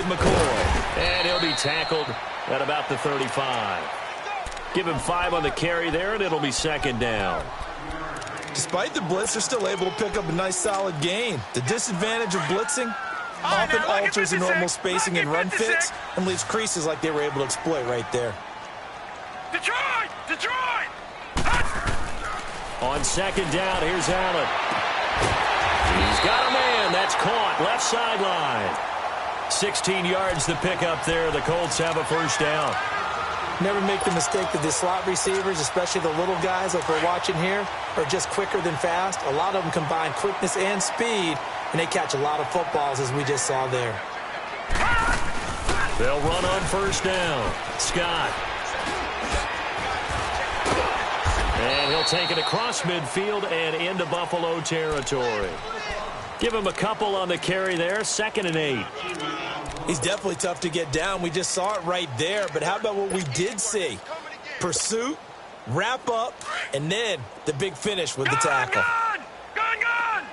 with McCoy. And he'll be tackled at about the 35. Give him 5 on the carry there, and it'll be second down. Despite the blitz, they're still able to pick up a nice, solid gain. The disadvantage of blitzing often alters the normal spacing and run fits and leaves creases like they were able to exploit right there. Detroit! Detroit! On second down, here's Allen. He's got a man. That's caught. Left sideline. 16 yards to pick up there. The Colts have a first down. Never make the mistake that the slot receivers, especially the little guys like we're watching here, are just quicker than fast. A lot of them combine quickness and speed, and they catch a lot of footballs, as we just saw there. They'll run on first down. Scott. And he'll take it across midfield and into Buffalo territory. Give him a couple on the carry there. 2nd and 8. He's definitely tough to get down. We just saw it right there. But how about what we did see? Pursuit, wrap up, and then the big finish with the tackle. Gone!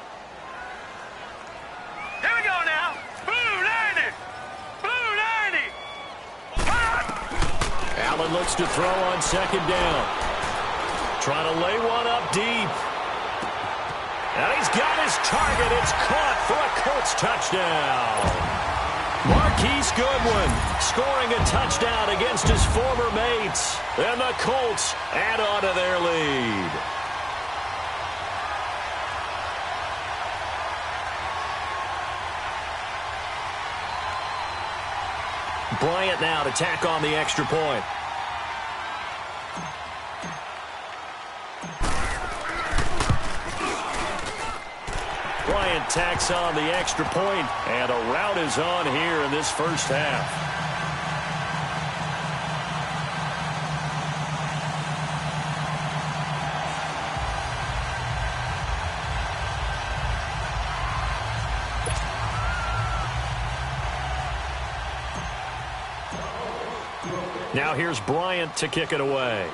Here we go now. Blue 90! Blue 90! Allen looks to throw on second down. Trying to lay one up deep. And he's got his target. It's caught for a Colts touchdown. Marquise Goodwin scoring a touchdown against his former mates. And the Colts add on to their lead. Bryant now to tack on the extra point. Bryant tacks on the extra point, and a rout is on here in this first half. Now here's Bryant to kick it away.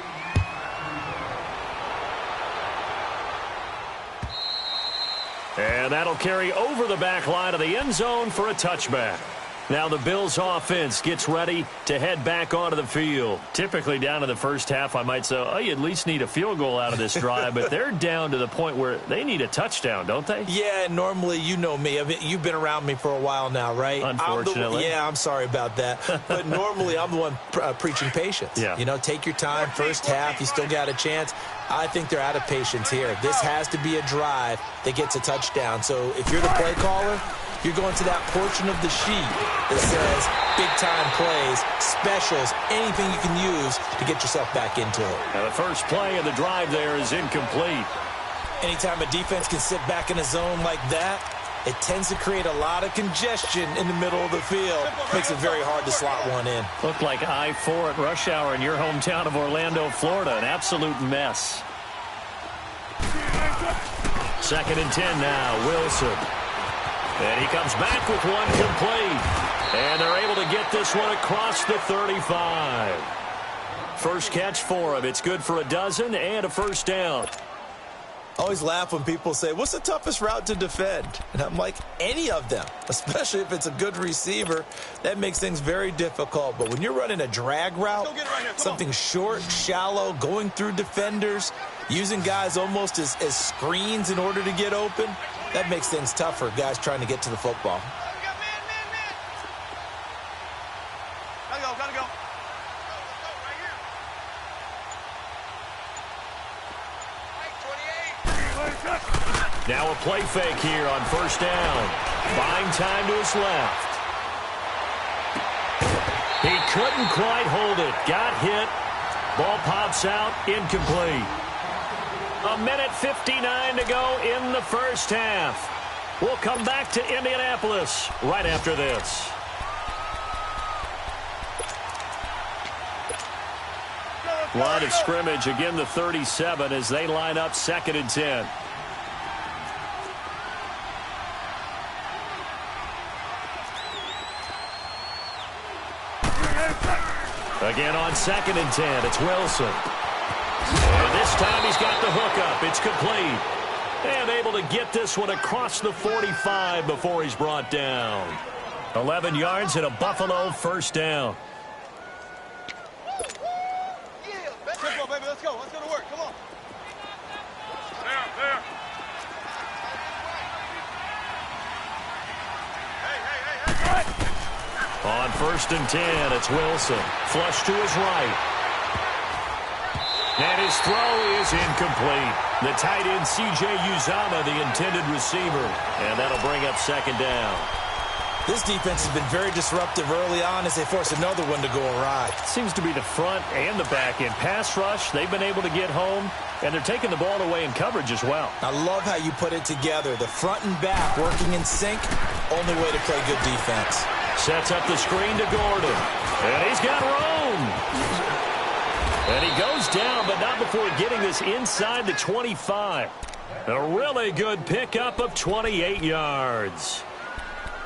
And that'll carry over the back line of the end zone for a touchback. Now the Bills offense gets ready to head back onto the field. Typically down in the first half, I might say, oh, you at least need a field goal out of this drive. But they're down to the point where they need a touchdown, don't they? Yeah, normally, you know me. I mean, you've been around me for a while now, right? Unfortunately. I'm sorry about that. But normally, I'm the one preaching patience. Yeah. You know, take your time. First half, you still got a chance. I think they're out of patience here. This has to be a drive that gets a touchdown. So if you're the play caller, you're going to that portion of the sheet that says big-time plays, specials, anything you can use to get yourself back into it. Now the first play of the drive there is incomplete. Anytime a defense can sit back in a zone like that, it tends to create a lot of congestion in the middle of the field. Makes it very hard to slot one in. Looked like I-4 at rush hour in your hometown of Orlando, Florida. An absolute mess. 2nd and 10 now. Wilson. And he comes back with one complete. And they're able to get this one across the 35. First catch for him. It's good for a dozen and a first down. I always laugh when people say, what's the toughest route to defend? And I'm like, any of them, especially if it's a good receiver. That makes things very difficult. But when you're running a drag route, something short, shallow, going through defenders, using guys almost as screens in order to get open, that makes things tougher, guys trying to get to the football. Gotta go. Now a play fake here on first down. Buying time to his left. He couldn't quite hold it. Got hit. Ball pops out. Incomplete. 1:59 to go in the first half. We'll come back to Indianapolis right after this. Line of scrimmage, again the 37 as they line up 2nd and 10. Again on 2nd and 10, it's Wilson. And this time he's got the hookup. It's complete. And able to get this one across the 45 before he's brought down. 11 yards and a Buffalo first down. Tempo, baby, let's go. Let's go to work. Come on. There. Hey. On 1st and 10, it's Wilson. Flush to his right. And his throw is incomplete. The tight end, C.J. Uzama, the intended receiver. And that'll bring up 2nd down. This defense has been very disruptive early on as they force another one to go awry. Seems to be the front and the back end. Pass rush, they've been able to get home, and they're taking the ball away in coverage as well. I love how you put it together. The front and back working in sync, only way to play good defense. Sets up the screen to Gordon. And he's got room. And he goes down, but not before getting this inside the 25. A really good pickup of 28 yards.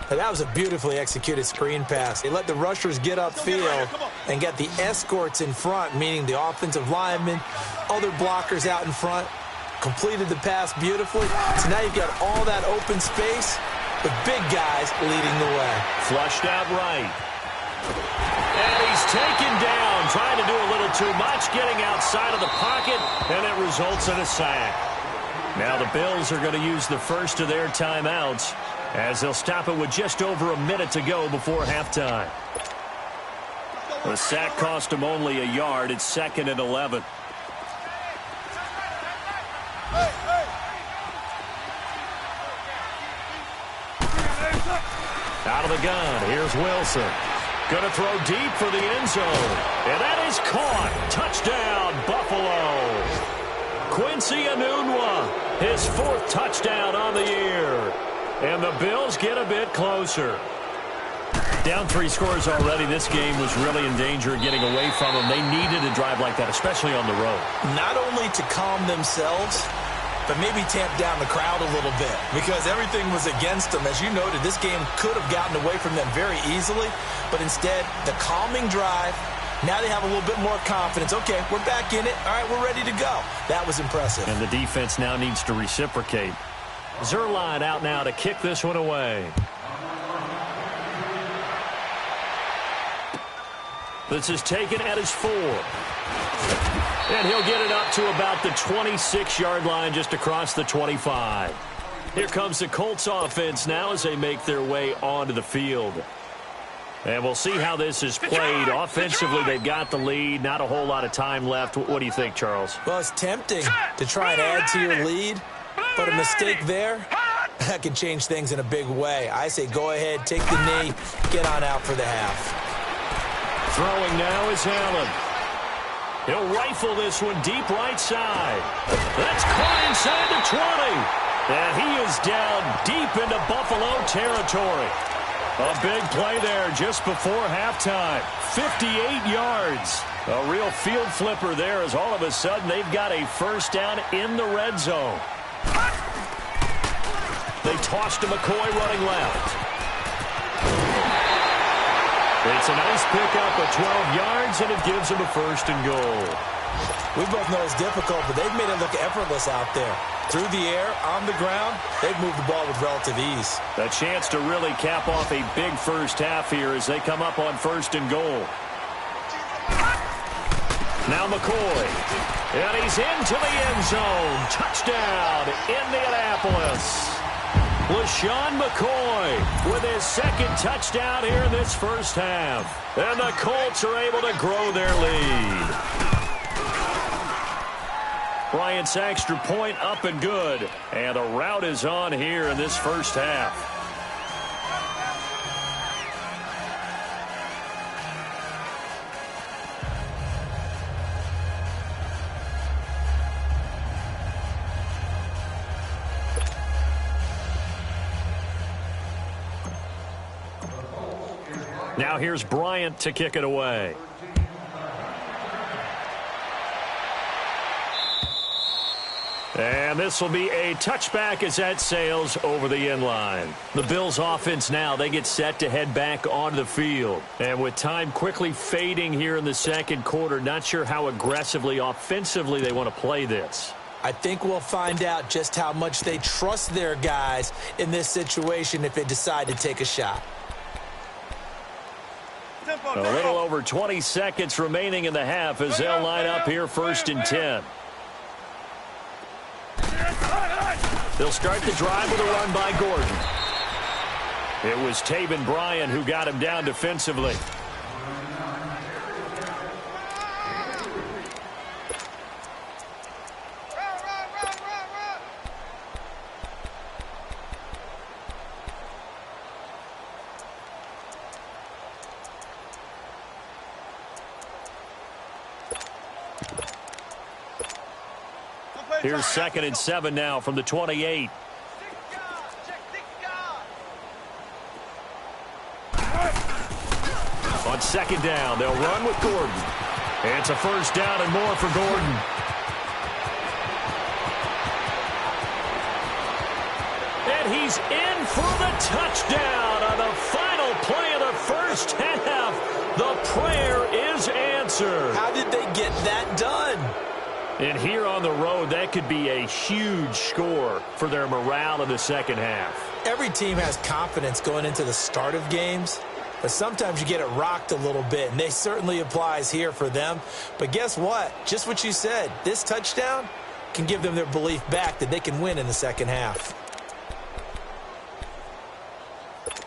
That was a beautifully executed screen pass. They let the rushers get upfield and get the escorts in front, meaning the offensive linemen, other blockers out in front, completed the pass beautifully. So now you've got all that open space, the big guys leading the way. Flushed out right. And he's taken down, trying to do a little too much, getting outside of the pocket, and it results in a sack. Now the Bills are going to use the first of their timeouts, as they'll stop it with just over a minute to go before halftime. The sack cost him only a yard. It's 2nd and 11. Out of the gun, here's Wilson. Going to throw deep for the end zone. And that is caught. Touchdown, Buffalo. Quincy Enunwa, his 4th touchdown on the year. And the Bills get a bit closer. Down 3 scores already. This game was really in danger of getting away from them. They needed a drive like that, especially on the road. Not only to calm themselves, but maybe tamp down the crowd a little bit, because everything was against them. As you noted, this game could have gotten away from them very easily, but instead, the calming drive, now they have a little bit more confidence. Okay, we're back in it. All right, we're ready to go. That was impressive. And the defense now needs to reciprocate. Zerline out now to kick this one away. This is taken at his 4. And he'll get it up to about the 26-yard line, just across the 25. Here comes the Colts offense now as they make their way onto the field. And we'll see how this is played. Offensively, they've got the lead. Not a whole lot of time left. What do you think, Charles? Well, it's tempting to try and add to your lead, but a mistake there, that can change things in a big way. I say go ahead, take the knee, get on out for the half. Throwing now is Allen. He'll rifle this one deep right side. That's caught inside the 20. And he is down deep into Buffalo territory. A big play there just before halftime. 58 yards. A real field flipper there, as all of a sudden they've got a first down in the red zone. They toss to McCoy running left. It's a nice pickup of 12 yards, and it gives them a 1st and goal. We both know it's difficult, but they've made it look effortless out there. Through the air, on the ground, they've moved the ball with relative ease. A chance to really cap off a big first half here as they come up on 1st and goal. Now McCoy. And he's into the end zone. Touchdown, Indianapolis. LaShawn McCoy with his 2nd touchdown here in this first half. And the Colts are able to grow their lead. Bryant's extra point up and good. And the rout is on here in this first half. Now here's Bryant to kick it away. And this will be a touchback as that sails over the end line. The Bills offense now, they get set to head back onto the field. And with time quickly fading here in the 2nd quarter, not sure how aggressively, offensively they want to play this. I think we'll find out just how much they trust their guys in this situation if they decide to take a shot. A little over 20 seconds remaining in the half as they'll line up here 1st and 10. They'll start the drive with a run by Gordon. It was Taven Bryan who got him down defensively. Here's 2nd and 7 now from the 28. On 2nd down, they'll run with Gordon. It's a 1st down and more for Gordon. And he's in for the touchdown on the final play of the 1st half. The prayer is answered. How did they get that done? And here on the road, that could be a huge score for their morale in the 2nd half. Every team has confidence going into the start of games, but sometimes you get it rocked a little bit, and it certainly applies here for them. But guess what? Just what you said, this touchdown can give them their belief back that they can win in the 2nd half.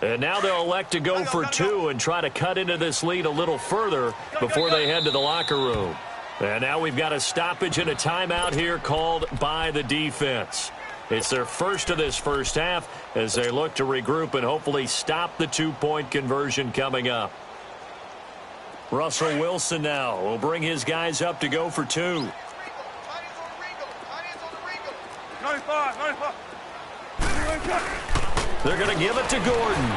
And now they'll elect to go for 2 and try to cut into this lead a little further before they head to the locker room. And now we've got a stoppage and a timeout here called by the defense. It's their first of this 1st half as they look to regroup and hopefully stop the 2-point conversion coming up. Russell Wilson now will bring his guys up to go for 2. 95. They're going to give it to Gordon.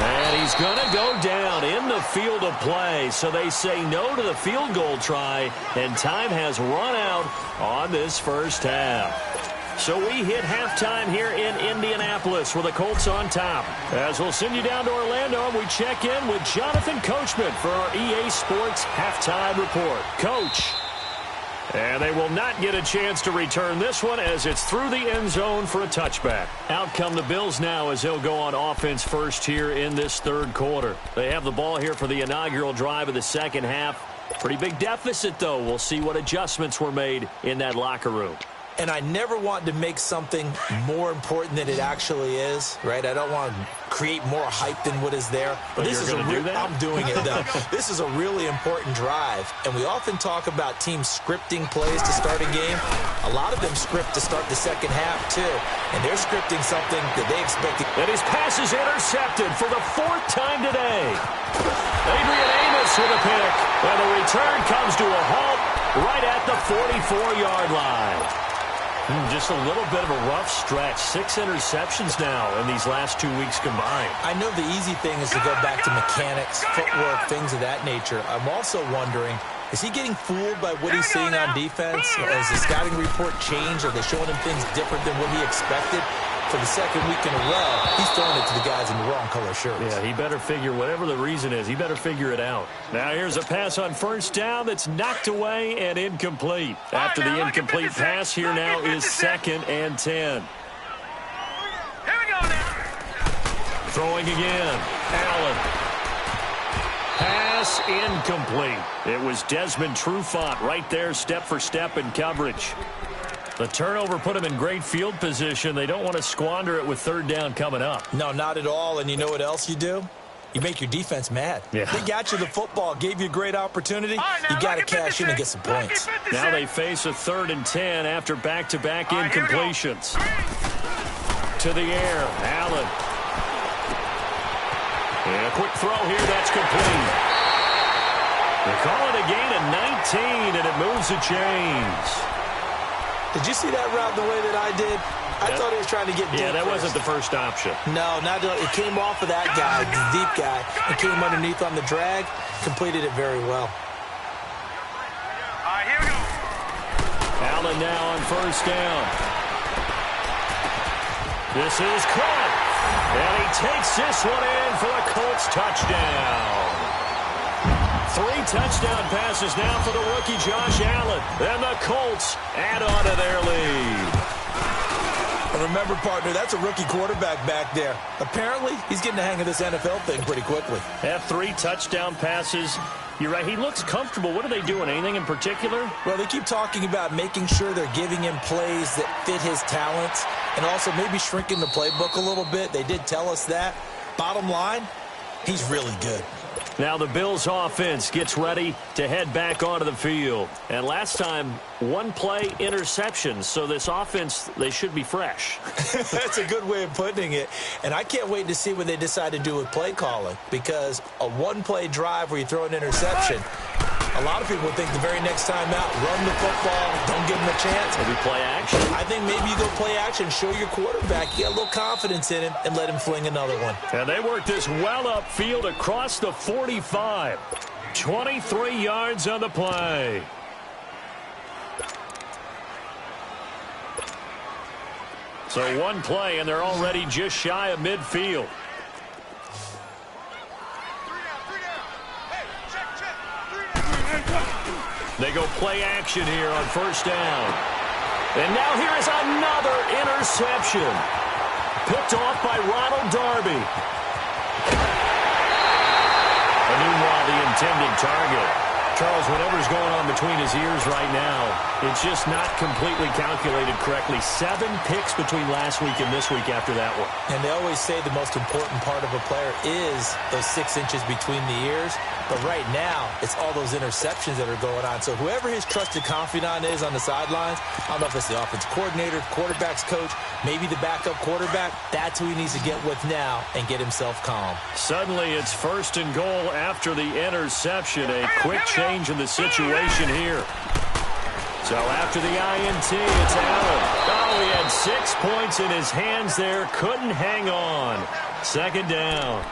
And he's going to go down in the field of play. So they say no to the field goal try, and time has run out on this 1st half. So we hit halftime here in Indianapolis with the Colts on top. As we'll send you down to Orlando, and we check in with Jonathan Coachman for our EA Sports Halftime Report. Coach. And they will not get a chance to return this one as it's through the end zone for a touchback. Out come the Bills now as they'll go on offense first here in this 3rd quarter. They have the ball here for the inaugural drive of the 2nd half. Pretty big deficit, though. We'll see what adjustments were made in that locker room. And I never want to make something more important than it actually is, right? I don't want to create more hype than what is there. But this is I'm doing it, though. This is a really important drive. And we often talk about teams scripting plays to start a game. A lot of them script to start the 2nd half, too. And they're scripting something that they expect. And his pass is intercepted for the 4th time today. Adrian Amos with a pick. And the return comes to a halt right at the 44-yard line. Just a little bit of a rough stretch. 6 interceptions now in these last 2 weeks combined. I know the easy thing is to go back to mechanics, footwork, things of that nature. I'm also wondering, is he getting fooled by what he's seeing on defense? Has the scouting report changed? Are they showing him things different than what he expected? For the 2nd week in a row, he's throwing it to the guys in the wrong color shirts. Yeah, he better figure, whatever the reason is, he better figure it out. Now here's a pass on 1st down that's knocked away and incomplete. After the incomplete pass, here now is 2nd and 10. Here we go now. Throwing again. Allen. Pass incomplete. It was Desmond Trufant right there, step for step in coverage. The turnover put them in great field position. They don't want to squander it with 3rd down coming up. No, not at all. And you know what else you do? You make your defense mad. Yeah. They got you the football, gave you a great opportunity. You got to cash in and get some points. Now they face a 3rd and 10 after back-to-back incompletions. To the air, Allen. And a quick throw here, that's complete. They call it a gain of 19, and it moves the chains. Did you see that route the way that I did? I thought he was trying to get deep. Yeah, that wasn't the first option. No, not it came off of that guy, the deep guy, and came underneath on the drag. Completed it very well. All right, here we go. Allen now on 1st down. This is caught. And he takes this one in for a Colts touchdown. 3 touchdown passes now for the rookie Josh Allen. And the Colts add on to their lead. And remember, partner, that's a rookie quarterback back there. Apparently, he's getting the hang of this NFL thing pretty quickly. Have 3 touchdown passes. You're right, he looks comfortable. What are they doing? Anything in particular? Well, they keep talking about making sure they're giving him plays that fit his talents and also maybe shrinking the playbook a little bit. They did tell us that. Bottom line, he's really good. Now the Bills offense gets ready to head back onto the field. And last time, 1 play interception. So this offense, they should be fresh. That's a good way of putting it. And I can't wait to see what they decide to do with play calling, because a 1-play drive where you throw an interception, a lot of people would think the very next time out, run the football, don't give him a chance. Maybe play action. I think maybe you go play action, show your quarterback, get a little confidence in him, and let him fling another one. And they work this well upfield across the 45. 23 yards on the play. So 1 play, and they're already just shy of midfield. They go play action here on first down. And now here is another interception. Picked off by Ronald Darby. Meanwhile, the intended target. Charles, whatever's going on between his ears right now, it's just not completely calculated correctly. 7 picks between last week and this week after that one. And they always say the most important part of a player is those 6 inches between the ears. But right now, it's all those interceptions that are going on. So whoever his trusted confidant is on the sidelines, I don't know if it's the offense coordinator, quarterback's coach, maybe the backup quarterback, that's who he needs to get with now and get himself calm. Suddenly, it's 1st and goal after the interception. A quick change in the situation here. So after the INT, it's Allen. Oh, he had 6 points in his hands there. Couldn't hang on. 2nd down.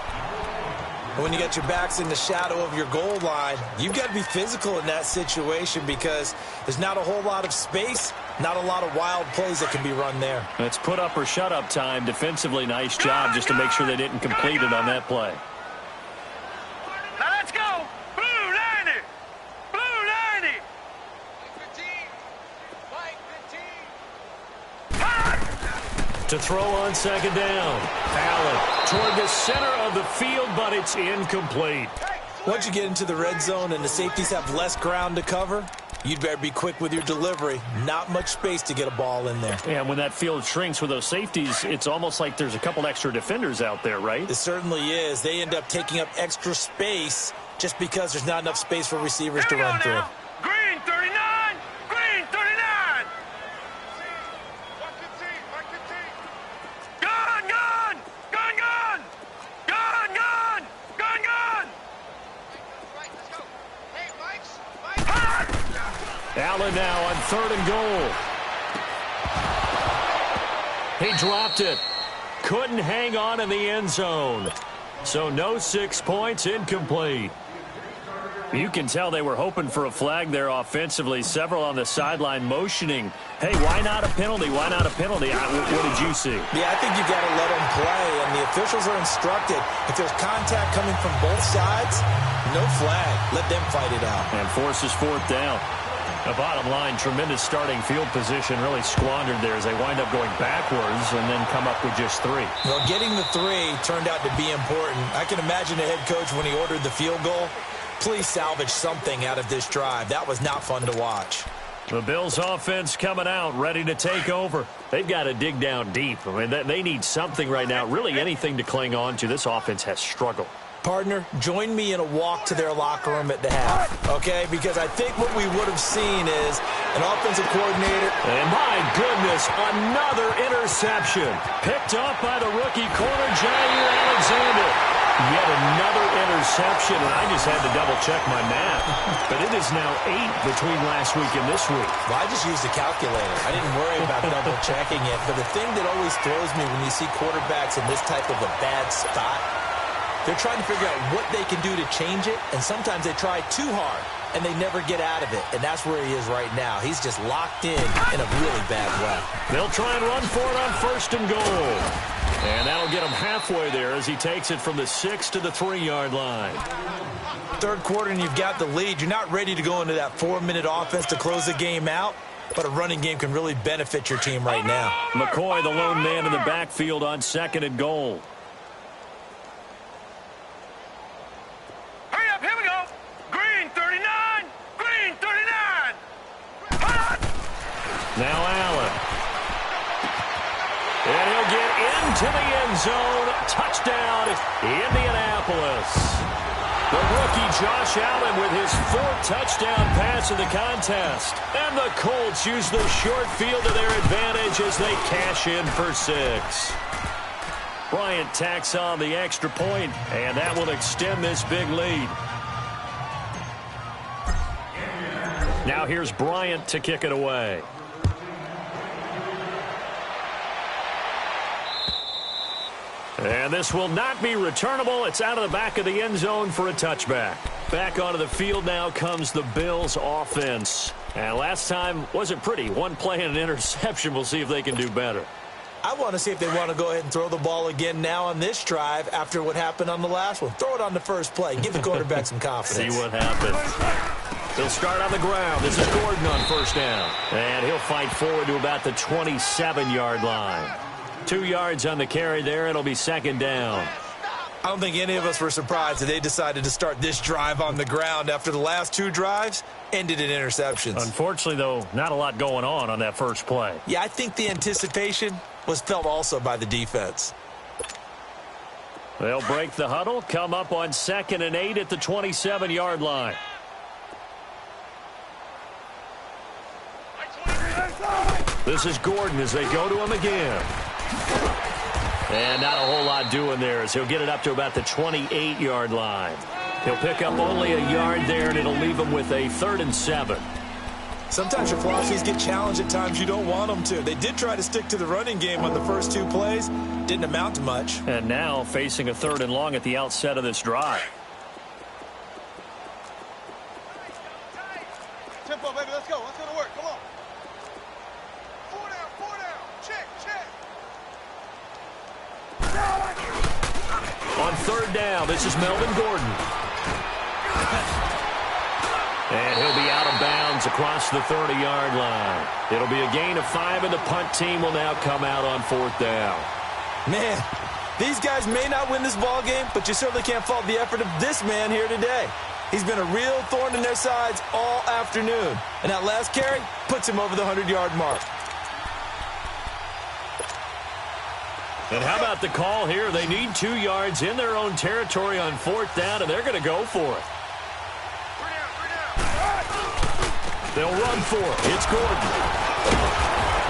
When you got your backs in the shadow of your goal line, you've got to be physical in that situation because there's not a whole lot of space, not a lot of wild plays that can be run there. It's put up or shut up time. Defensively, nice job just to make sure they didn't complete it on that play. Now let's go. Blue 90. Blue 90. 15. To throw on 2nd down. Allen toward the center of the field, but it's incomplete. Once you get into the red zone and the safeties have less ground to cover, you'd better be quick with your delivery. Not much space to get a ball in there. And when that field shrinks with those safeties, it's almost like there's a couple extra defenders out there, right? It certainly is. They end up taking up extra space just because there's not enough space for receivers to run through. Green 39. Green 39. Gun, gun. Gun, gun. Gun, gun. Gun, gun. Allen now on 3rd and goal. He dropped it. Couldn't hang on in the end zone. So no 6 points, incomplete. You can tell they were hoping for a flag there offensively. Several on the sideline motioning. Hey, why not a penalty? Why not a penalty? What did you see? Yeah, I think you got to let them play, and the officials are instructed. If there's contact coming from both sides, no flag. Let them fight it out. And forces 4th down. The bottom line, tremendous starting field position, really squandered there as they wind up going backwards and then come up with just 3. Well, getting the 3 turned out to be important. I can imagine the head coach when he ordered the field goal. Please salvage something out of this drive. That was not fun to watch. The Bills offense coming out, ready to take over. They've got to dig down deep. I mean, they need something right now, really anything to cling on to. This offense has struggled. Partner, join me in a walk to their locker room at the half, okay? Because I think what we would have seen is an offensive coordinator. And my goodness, another interception. Picked up by the rookie corner, Jair Alexander. Yet another interception, and I just had to double-check my math. But it is now 8 between last week and this week. Well, I just used a calculator. I didn't worry about double-checking it. But the thing that always throws me when you see quarterbacks in this type of a bad spot, they're trying to figure out what they can do to change it, and sometimes they try too hard, and they never get out of it. And that's where he is right now. He's just locked in a really bad way. They'll try and run for it on 1st and goal. And that'll get him halfway there as he takes it from the 6 to the 3-yard line. 3rd quarter and you've got the lead. You're not ready to go into that 4-minute offense to close the game out. but a running game can really benefit your team right now. McCoy, the lone man in the backfield on 2nd and goal. Hurry up, here we go. Green 39. Green 39. Now Allen. And he'll get into the end zone. Touchdown, Indianapolis. The rookie Josh Allen with his 4th touchdown pass of the contest. And the Colts use the short field to their advantage as they cash in for 6. Bryant tacks on the extra point, and that will extend this big lead. Now here's Bryant to kick it away. And this will not be returnable. It's out of the back of the end zone for a touchback. Back onto the field now comes the Bills offense. And last time wasn't pretty. One play and an interception. We'll see if they can do better. I want to see if they want to go ahead and throw the ball again now on this drive after what happened on the last one. Throw it on the first play. Give the quarterback some confidence. See what happens. They'll start on the ground. This is Gordon on 1st down. And he'll fight forward to about the 27-yard line. 2 yards on the carry there. It'll be 2nd down. I don't think any of us were surprised that they decided to start this drive on the ground after the last 2 drives ended in interceptions. Unfortunately, though, not a lot going on that first play. Yeah, I think the anticipation was felt also by the defense. They'll break the huddle, come up on 2nd and 8 at the 27-yard line. This is Gordon as they go to him again. And not a whole lot doing there as he'll get it up to about the 28-yard line. He'll pick up only a yard there, and it'll leave him with a 3rd and 7. Sometimes your philosophies get challenged at times you don't want them to. They did try to stick to the running game on the first 2 plays. Didn't amount to much. And now facing a 3rd and long at the outset of this drive. Tempo, baby, let's go. Let's go to work. Come on. 4 down. Check. On 3rd down, this is Melvin Gordon. And he'll be out of bounds across the 30-yard line. It'll be a gain of 5, and the punt team will now come out on 4th down. Man, these guys may not win this ball game, but you certainly can't fault the effort of this man here today. He's been a real thorn in their sides all afternoon. And that last carry puts him over the 100-yard mark. And how about the call here? They need 2 yards in their own territory on 4th down, and they're going to go for it. They'll run for it. It's Gordon.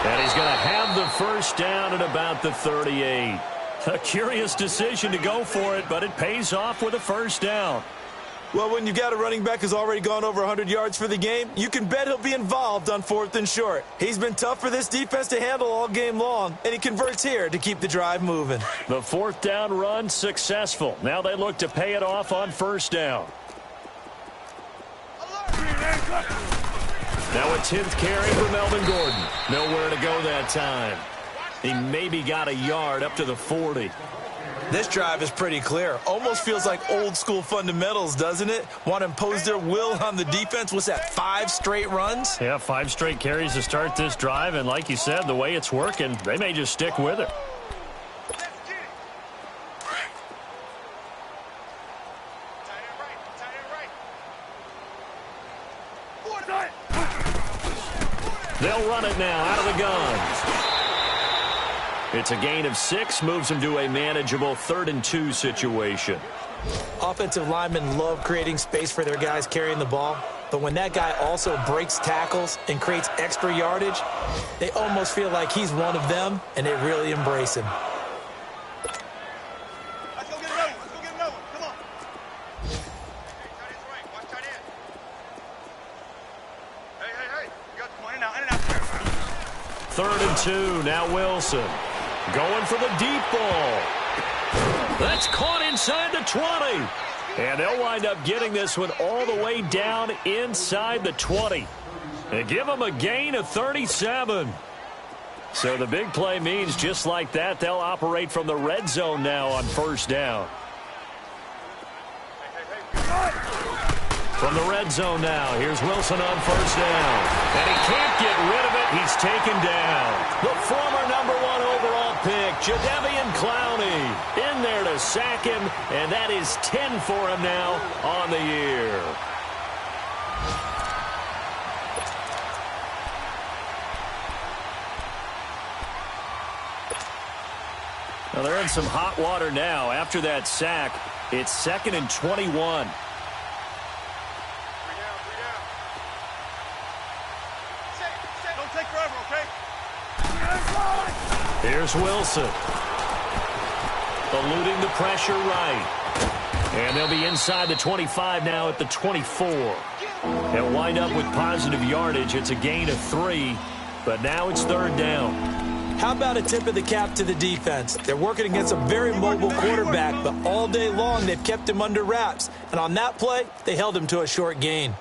And he's going to have the 1st down at about the 38. A curious decision to go for it, but it pays off with a 1st down. Well, when you've got a running back who's already gone over 100 yards for the game, you can bet he'll be involved on 4th and short. He's been tough for this defense to handle all game long, and he converts here to keep the drive moving. The 4th down run successful. Now they look to pay it off on 1st down. Now a 10th carry for Melvin Gordon. Nowhere to go that time. He maybe got a yard up to the 40. This drive is pretty clear. Almost feels like old school fundamentals, doesn't it? Want to impose their will on the defense. What's that, 5 straight runs? Yeah, 5 straight carries to start this drive. And like you said, the way it's working, they may just stick with it. They'll run it now out of the gun. It's a gain of 6, moves them to a manageable 3rd and 2 situation. Offensive linemen love creating space for their guys carrying the ball, but when that guy also breaks tackles and creates extra yardage, they almost feel like he's one of them, and they really embrace him. Let's go get another one. Let's go get another one. Come on. Tight end's right. Watch tight end. Hey. You got the point. In and out. 3rd and 2. Now Wilson. Going for the deep ball. That's caught inside the 20. And they'll wind up getting this one all the way down inside the 20. And give them a gain of 37. So the big play means just like that, they'll operate from the red zone now on 1st down. From the red zone now, here's Wilson on first down. And he can't get rid of it. He's taken down. The former number 1 overall pick, Jadeveon Clowney, in there to sack him, and that is 10 for him now on the year. Well, they're in some hot water now. After that sack, it's 2nd and 21. Don't take forever, okay? Here's Wilson. Eluding the pressure right. And they'll be inside the 25 now at the 24. They'll wind up with positive yardage. It's a gain of 3, but now it's 3rd down. How about a tip of the cap to the defense? They're working against a very mobile quarterback, but all day long they've kept him under wraps. And on that play, they held him to a short gain.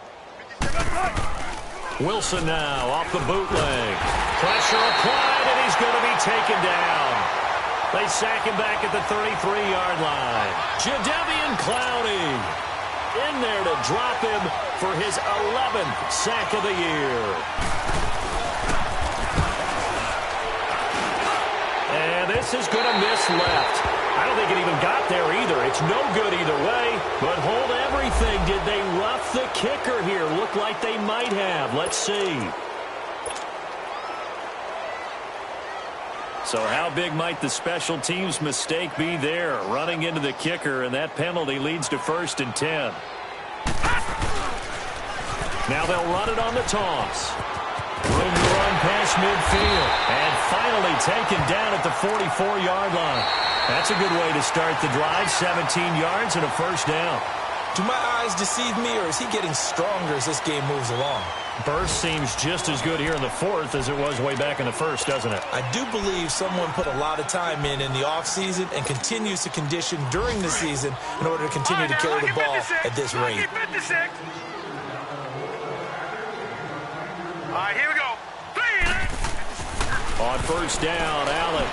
Wilson now off the bootleg. Pressure applied, and he's going to be taken down. They sack him back at the 33-yard line. Jadeveon Clowney in there to drop him for his 11th sack of the year. And this is going to miss left. I don't think it even got there either. It's no good either way. But hold everything. Did they rough the kicker here? Looked like they might have. Let's see. So how big might the special teams mistake be there? Running into the kicker, and that penalty leads to 1st and 10. Now they'll run it on the toss. Room to run past midfield. And finally taken down at the 44-yard line. That's a good way to start the drive. 17 yards and a 1st down. Do my eyes deceive me, or is he getting stronger as this game moves along? Burst seems just as good here in the 4th as it was way back in the 1st, doesn't it? I do believe someone put a lot of time in the offseason and continues to condition during the season in order to continue to carry the ball at this rate. All right, here we go. On 1st down, Allen.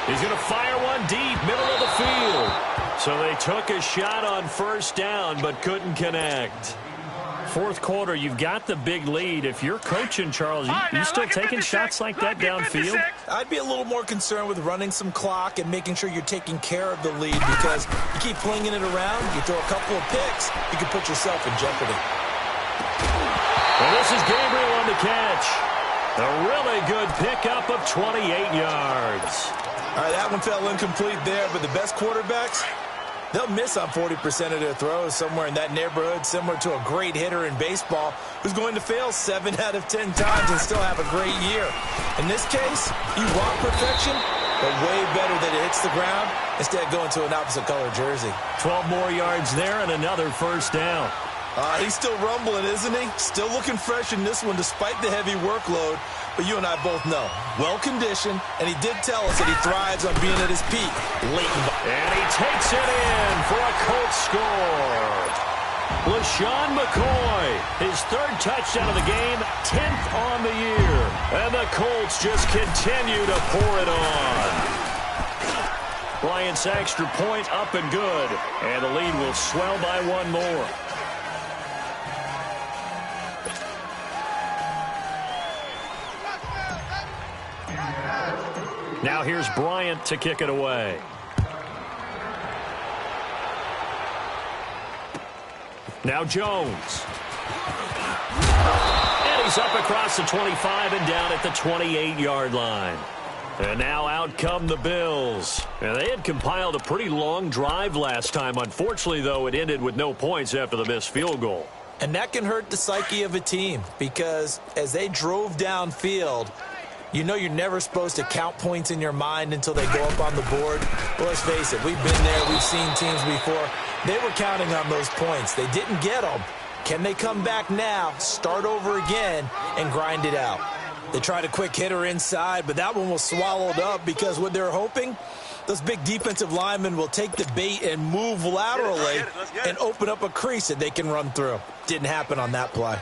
He's going to fire one deep, middle of the field. So they took a shot on 1st down, but couldn't connect. 4th quarter, you've got the big lead. If you're coaching, Charles, you still taking shots like that downfield? I'd be a little more concerned with running some clock and making sure you're taking care of the lead, because you keep flinging it around, you throw a couple of picks, you can put yourself in jeopardy. Well, this is Gabriel on the catch. A really good pickup of 28 yards. All right, that one fell incomplete there, but the best quarterbacks, they'll miss on 40% of their throws, somewhere in that neighborhood, similar to a great hitter in baseball who's going to fail 7 out of 10 times and still have a great year. In this case, you want perfection, but way better that it hits the ground instead of going to an opposite color jersey. 12 more yards there and another 1st down. He's still rumbling, isn't he? Still looking fresh in this one despite the heavy workload. But you and I both know, well-conditioned, and he did tell us that he thrives on being at his peak late in the... And he takes it in for a Colts score. LaShawn McCoy, his 3rd touchdown of the game, 10th on the year. And the Colts just continue to pour it on. Bryant's extra point up and good. And the lead will swell by 1 more. Now here's Bryant to kick it away. Now Jones. And he's up across the 25 and down at the 28-yard line. And now out come the Bills. And they had compiled a pretty long drive last time. Unfortunately, though, it ended with no points after the missed field goal. And that can hurt the psyche of a team, because as they drove downfield, you know you're never supposed to count points in your mind until they go up on the board. Well, let's face it, we've been there. We've seen teams before. They were counting on those points. They didn't get them. Can they come back now, start over again, and grind it out? They tried a quick hitter inside, but that one was swallowed up because what they're hoping, those big defensive linemen will take the bait and move laterally and open up a crease that they can run through. Didn't happen on that play.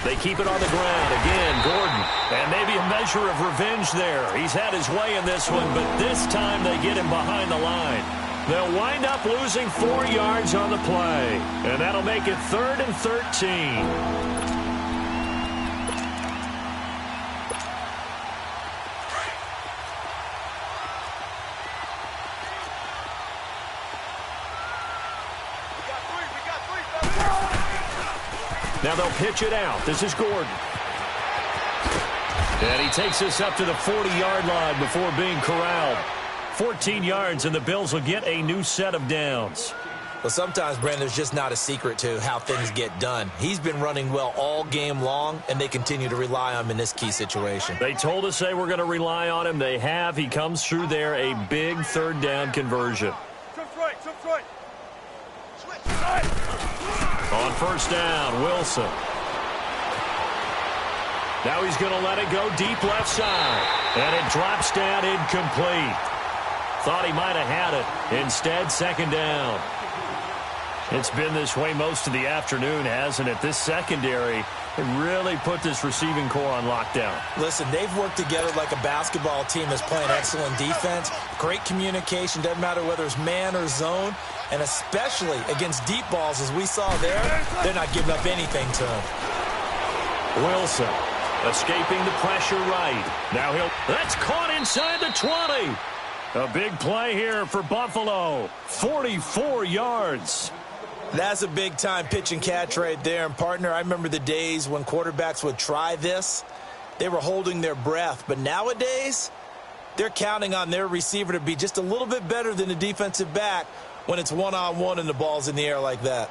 They keep it on the ground. Again, Gordon. And maybe a measure of revenge there. He's had his way in this one, but this time they get him behind the line. They'll wind up losing 4 yards on the play, and that'll make it 3rd and 13. Now they'll pitch it out. This is Gordon. And he takes this up to the 40-yard line before being corralled. 14 yards, and the Bills will get a new set of downs. Well, sometimes, Brandon, there's just not a secret to how things get done. He's been running well all game long, and they continue to rely on him in this key situation. They told us they were going to rely on him. They have. He comes through there, a big 3rd down conversion. On 1st down, Wilson. Now he's going to let it go deep left side. And it drops down incomplete. Thought he might have had it. Instead, 2nd down. It's been this way most of the afternoon, hasn't it? This secondary really put this receiving core on lockdown. Listen, they've worked together like a basketball team that's playing excellent defense. Great communication. Doesn't matter whether it's man or zone. And especially against deep balls, as we saw there, they're not giving up anything to him. Wilson escaping the pressure right. Now that's caught inside the 20. A big play here for Buffalo. 44 yards. That's a big-time pitch and catch right there. And, partner, I remember the days when quarterbacks would try this. They were holding their breath. But nowadays, they're counting on their receiver to be just a little bit better than the defensive back when it's one-on-one and the ball's in the air like that.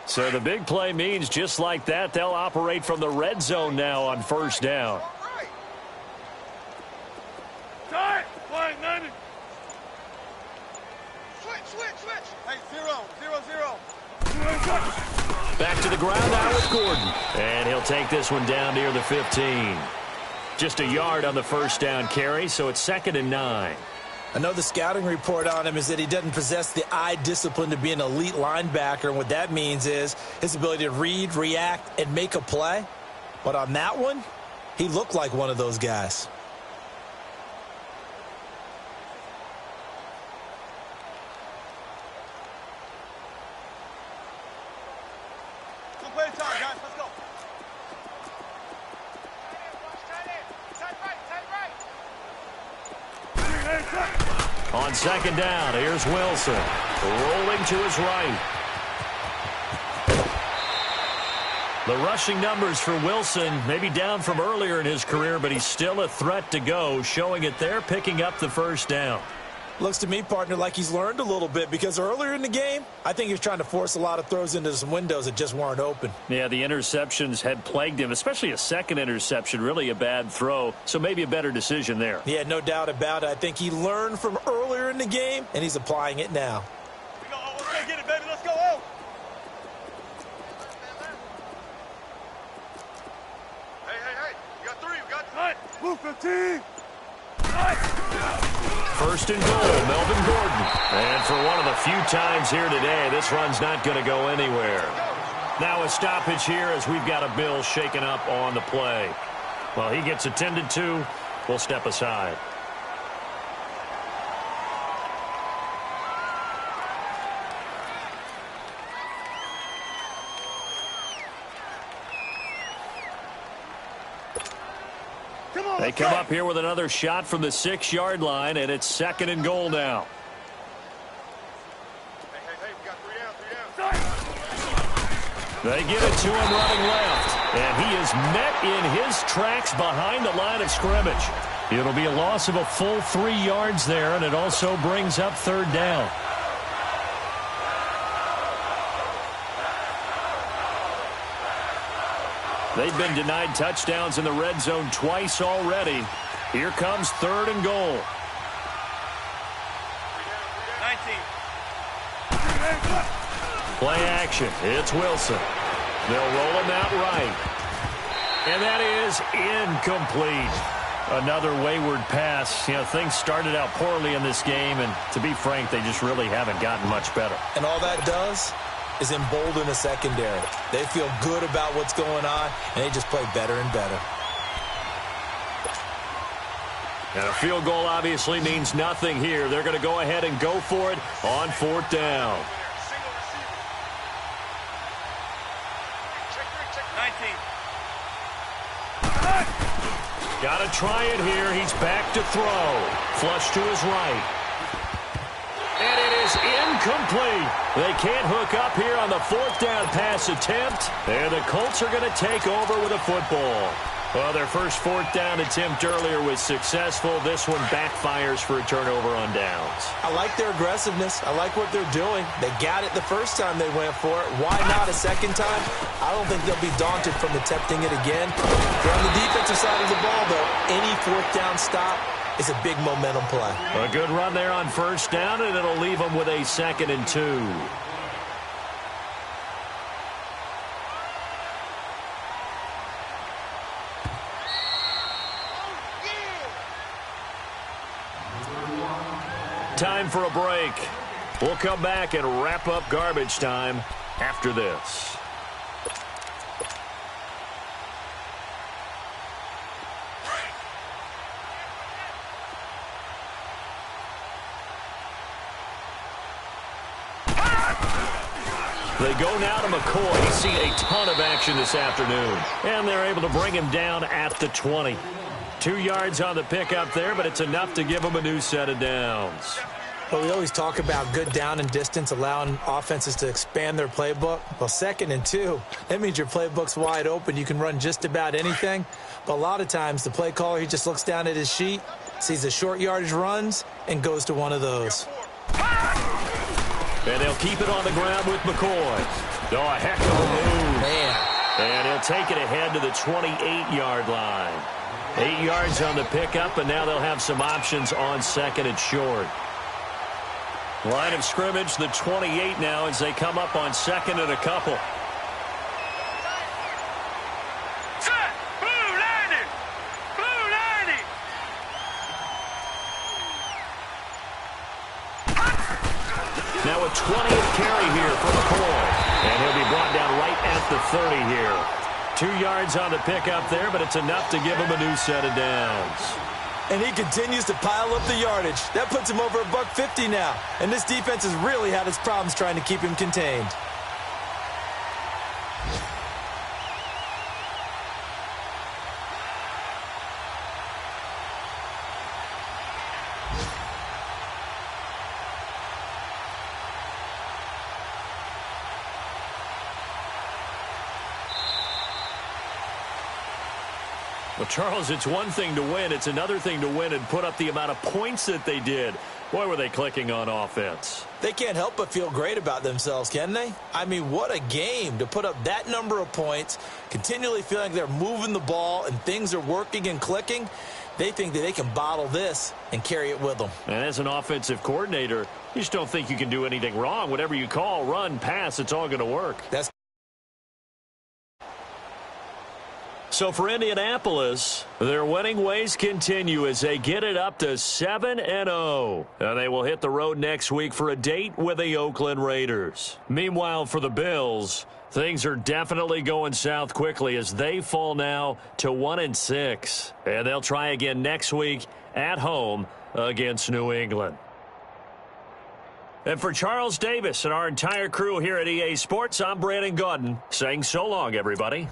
So the big play means just like that, they'll operate from the red zone now on 1st down. Hey, 0-0-0. Back to the ground now with Gordon. And he'll take this one down near the 15. Just a yard on the 1st down carry, so it's 2nd and 9. I know the scouting report on him is that he doesn't possess the eye discipline to be an elite linebacker. And what that means is his ability to read, react, and make a play. But on that one, he looked like one of those guys. On 2nd down, here's Wilson. Rolling to his right. The rushing numbers for Wilson maybe down from earlier in his career, but he's still a threat to go, showing it there, picking up the 1st down. Looks to me, partner, like he's learned a little bit because earlier in the game, I think he was trying to force a lot of throws into some windows that just weren't open. Yeah, the interceptions had plagued him, especially a 2nd interception, really a bad throw, so maybe a better decision there. Yeah, no doubt about it. I think he learned from earlier in the game, and he's applying it now. Let's go get it, baby. Let's go. Oh. Hey. You got 3. You got 9. Move 15. 1st and goal, Melvin Gordon. And for one of the few times here today, this run's not going to go anywhere. Now a stoppage here as we've got a Bill shaken up on the play. Well, he gets attended to. We'll step aside. They come up here with another shot from the 6-yard line, and it's 2nd and goal now. Hey, we got 3 down. They give it to him running left, and he is met in his tracks behind the line of scrimmage. It'll be a loss of a full 3 yards there, and it also brings up 3rd down. They've been denied touchdowns in the red zone twice already. Here comes 3rd and goal. 19. Play action. It's Wilson. They'll roll him out right. And that is incomplete. Another wayward pass. You know, things started out poorly in this game, and to be frank, they just really haven't gotten much better. And all that does is embolden the secondary. They feel good about what's going on, and they just play better and better. And a field goal obviously means nothing here. They're going to go ahead and go for it on 4th down. 19. Got to try it here. He's back to throw. Flush to his right. And it is incomplete. They can't hook up here on the 4th down pass attempt. And the Colts are going to take over with a football. Well, their first 4th down attempt earlier was successful. This one backfires for a turnover on downs. I like their aggressiveness. I like what they're doing. They got it the first time they went for it. Why not a second time? I don't think they'll be daunted from attempting it again. They're on the defensive side of the ball, though. Any 4th down stop is a big momentum play. A good run there on 1st down, and it'll leave them with a 2nd and 2. Time for a break. We'll come back and wrap up garbage time after this. They go now to McCoy. He's seen a ton of action this afternoon. And they're able to bring him down at the 20. 2 yards on the pickup there, but it's enough to give him a new set of downs. Well, we always talk about good down and distance, allowing offenses to expand their playbook. Well, 2nd and 2, that means your playbook's wide open. You can run just about anything. But a lot of times, the play caller, he just looks down at his sheet, sees the short yardage runs, and goes to one of those. And they'll keep it on the ground with McCoy. Oh, a heck of a move. Man. And he'll take it ahead to the 28-yard line. 8 yards on the pickup, and now they'll have some options on 2nd and short. Line of scrimmage, the 28 now as they come up on 2nd and a couple. Set! Blue landing! Blue landing! Now a 20th carry here for McCoy. And he'll be brought down right at the 30 here. 2 yards on the pickup there, but it's enough to give him a new set of downs. And he continues to pile up the yardage. That puts him over $150 now. And this defense has really had its problems trying to keep him contained. Well, Charles, it's one thing to win. It's another thing to win and put up the amount of points that they did. Boy, were they clicking on offense. They can't help but feel great about themselves, can they? I mean, what a game to put up that number of points, continually feeling like they're moving the ball and things are working and clicking. They think that they can bottle this and carry it with them. And as an offensive coordinator, you just don't think you can do anything wrong. Whatever you call, run, pass, it's all going to work. So for Indianapolis, their winning ways continue as they get it up to 7-0. And they will hit the road next week for a date with the Oakland Raiders. Meanwhile, for the Bills, things are definitely going south quickly as they fall now to 1-6. And they'll try again next week at home against New England. And for Charles Davis and our entire crew here at EA Sports, I'm Brandon Gaudin saying so long, everybody.